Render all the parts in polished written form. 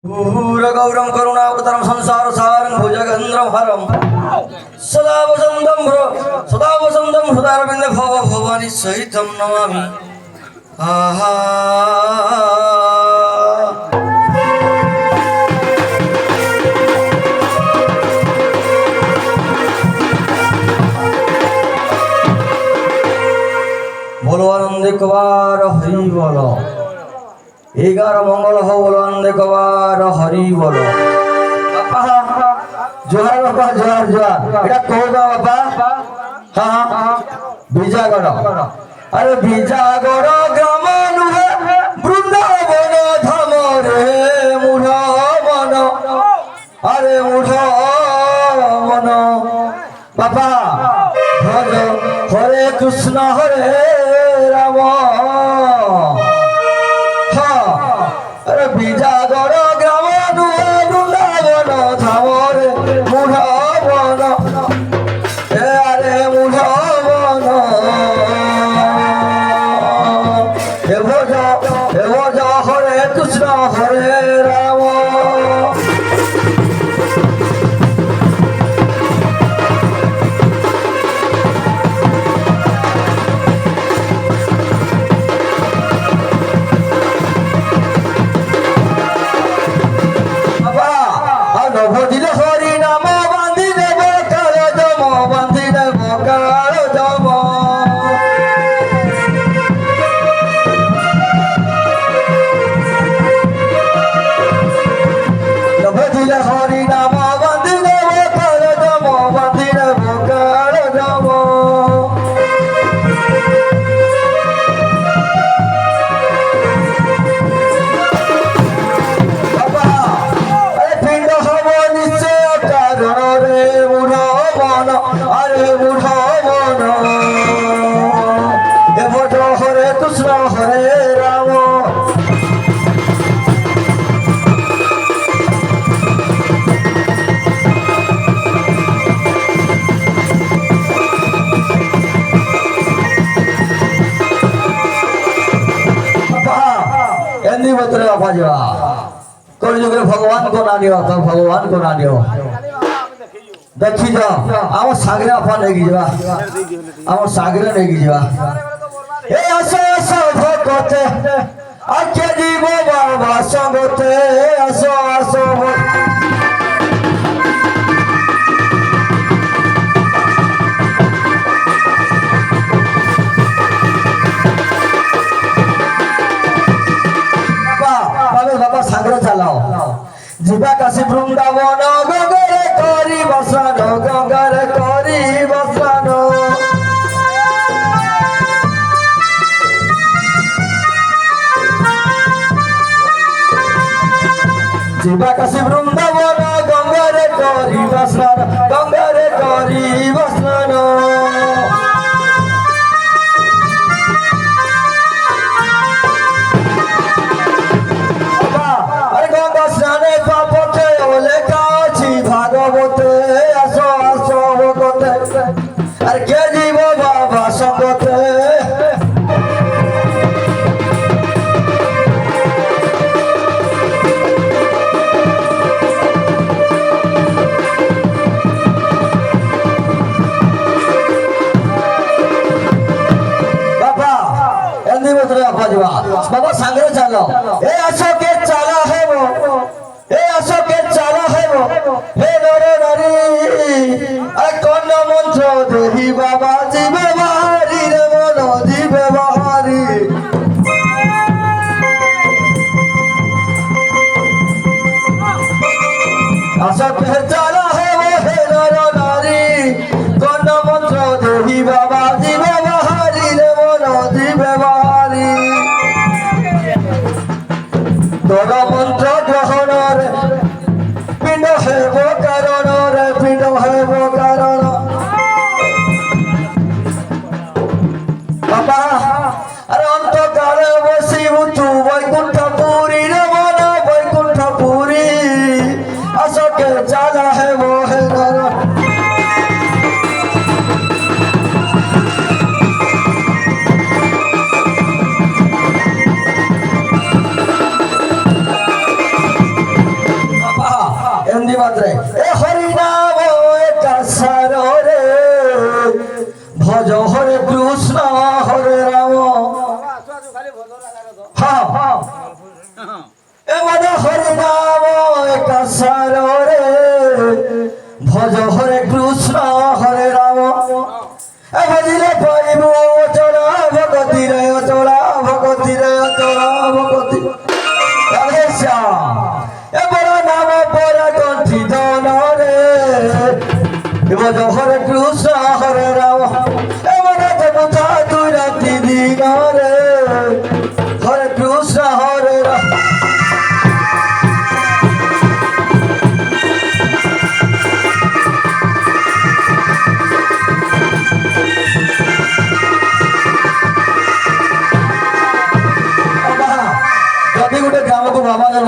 गौरम करुणावतारम संसार सारं भुजगेन्द्रभारं सदा वसन्तं हृदयारविन्दे भव भवानी सहितं नमामि। आहा बोलो आनंदे कुमार हरि बोलो 11 मंगल हो बोलो आनंदे कुमार हरि बोलो। बापा जोहार बापा जोहार जोहार এটা কোগা বাবা। হ্যাঁ হ্যাঁ বিজাগড়। আরে বিজাগড় গ্রাম নুহে বৃন্দাবন ধাম রে মূঢ় মন। আরে মূঢ় মন বাবা ভজ হরে কৃষ্ণ হরে রাম। আরে বিজাগড় গ্রাম নুহে বৃন্দাবন ধাম রে মূঢ় মন। আরে মূঢ় মন হে ভজ হরে কৃষ্ণ হরে রাম। भगवान को ना दियो तो भगवान को ना दियो देखी जाओ आम सागरे आपा नहीं जावा आम सागरे नहीं जावा ए आसो आसो भगते आके जीव बाबा संगते आसो आसो बाबा सागरे चलाओ जीवा काशी वृंदावन गंगारे करी बसानो गंगारे करी बसानो। जीवा काशी वृंदावन गंगारे करी बसानो गंगारे करी बसानो। अरे क्या जीव बाबा संगते बाबा एंदी बोतरे आपा जीवा बाबा सांगरे चलो ए आसो के चला है वो ए आसो के चला है वो हे नरे नरी अरे कौन मंत्र देही बाबा जीवे बाहरी रे बोलो जीवे बाहरी। आशा के चला है वो हे नर नारी कौन मंत्र देही बाबा जीवे बाहरी रे बोलो जीवे बाहरी। तोर मंत्र ग्रहण रे पिंड है वो कारण रे पिंड है वो कारण। बाबा अरे अंत काले बसी मुतु वैकुंठपुरी रे मन वैकुंठपुरी आसो के जाला है বন্দি মাত্রে এ হরি নাম একা সারে ভজ হরে কৃষ্ণ হরে রাম হ্যাঁ এ মনে হরি নাম একা সারে ভজ হরে কৃষ্ণ হরে রাম এ ভজিলে পাইব চলা ভগতি রে চলা ভগতি রে চলা ভগতি রাধে শ্যাম এ বড় নাম পরে কণ্ঠিত নরে এ ভজ হরে কৃষ্ণ হরে রাম এ মনে দেবতা দুই রাতি দিন রে হরে কৃষ্ণ হরে রাম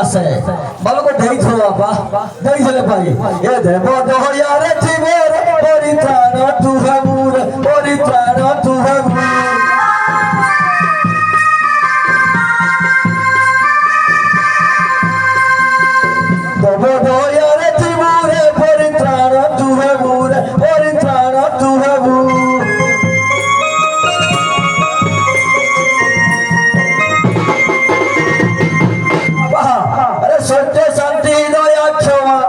আছে ভালো করে দেখো বাবা দেখলে পাই এ দেব দয়ারে জীবর পরিত্রাণ তুহাবুর পরিত্রাণ তুহাবুর দেব দয়ারে জীবর পরিত্রাণ তুহাবুর পরিত্রাণ তুহাবুর সত্য শান্তি দয়া ক্ষমা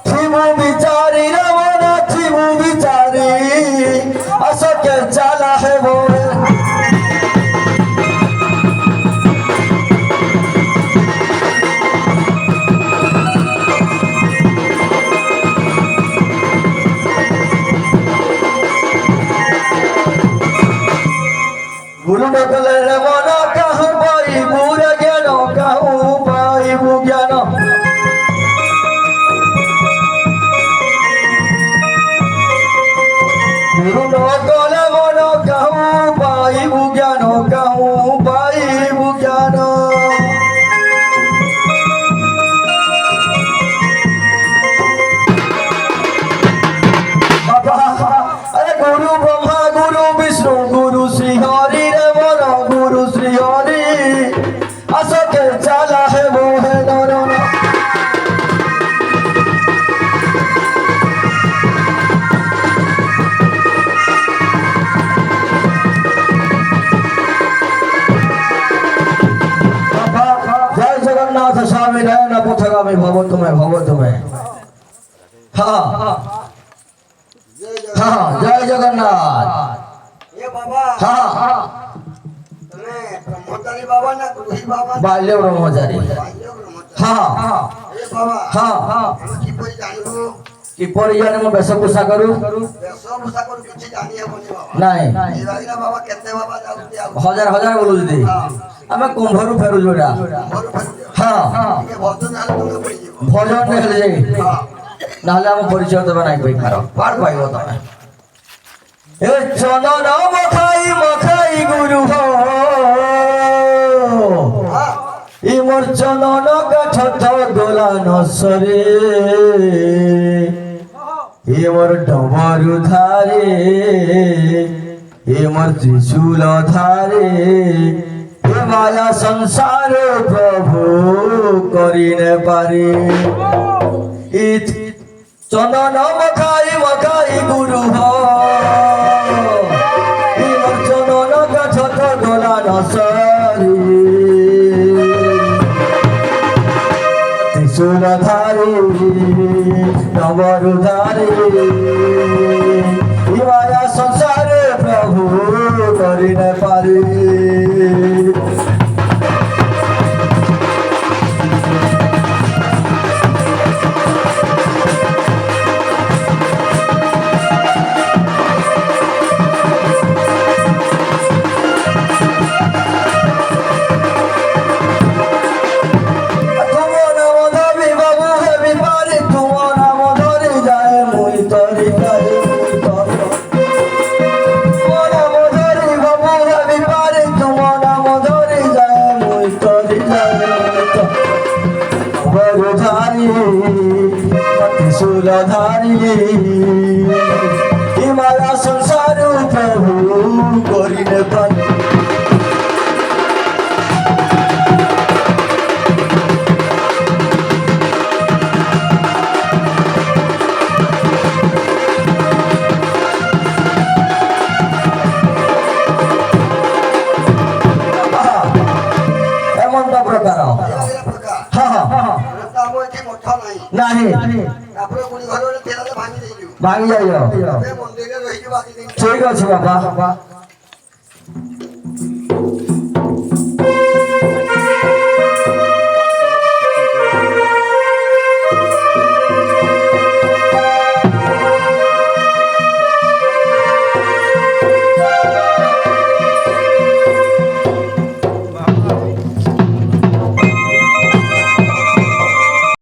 থিমু বিচারি রমন থিমু বিচারি আসকে চালা হেব গুরু বদলে রমন কাহু পাইবু জ্ঞান কাহু পাইবু জ্ঞান গুরু বদলে মন কাহু পাইবু জ্ঞান কাহু পাইবু জ্ঞান আরে গুরু ব্রহ্মা গুরু বিষ্ণু গুরু শ্রী হরি রে বল গুরু শ্রী হরি আসকে চালা হে মোহে নরন জয় জগন্নাথ স্বামী নয়ন পথগামী ভব তুমি হ্যাঁ হ্যাঁ জয় জগন্নাথ হ্যাঁ বাল্য ব্রহ্মচারী হ্যাঁ হ্যাঁ কিপরি জানে ମୁଁ ବେଶଭୂଷା କରୁ ନାଇଁ ହଜାର ହଜାର ବୋଲୁଛନ୍ତି ଆମେ କୁମ୍ଭରୁ ଫେରୁ ଯୋଉଟା ହଁ ଭଜନ ହେଲେ ଯାଇ ନହେଲେ ଆମ ପରିଚୟ ଦେବା ନାଇଁ ପାଇପାର ପାର ପାଇବ ତମେ ଏ ଚନ୍ଦନ ମଖାଇ ଗୁରୁ ହୋ ইমর চন্দন কাঠ দোলা নসরে ইমর ডমরু ধারে ইমর ত্রিশূল ধারে এ মায়া সংসার প্রভু করিনে পারে চন্দন মখাই গুরু ইমর চন্দন কাঠ দোলা নসরে ত্রিশূলধারী নবরুধারী মায়া সংসারে প্রভু করিনে পারি ত্রিশূলধারী হিমালয় সংসার প্রভু করিনে পারি ନାହିଁ ତାପରେ ପୁଣି ଘର ଗୋଟେ ତେଲରେ ଭାଙ୍ଗି ଦେଇଛୁ ଭାଙ୍ଗି ଯାଇଛ ମନ୍ଦିରରେ ରହିକି ବାକି ଦେଇଛୁ ଠିକ ଅଛି ବାପା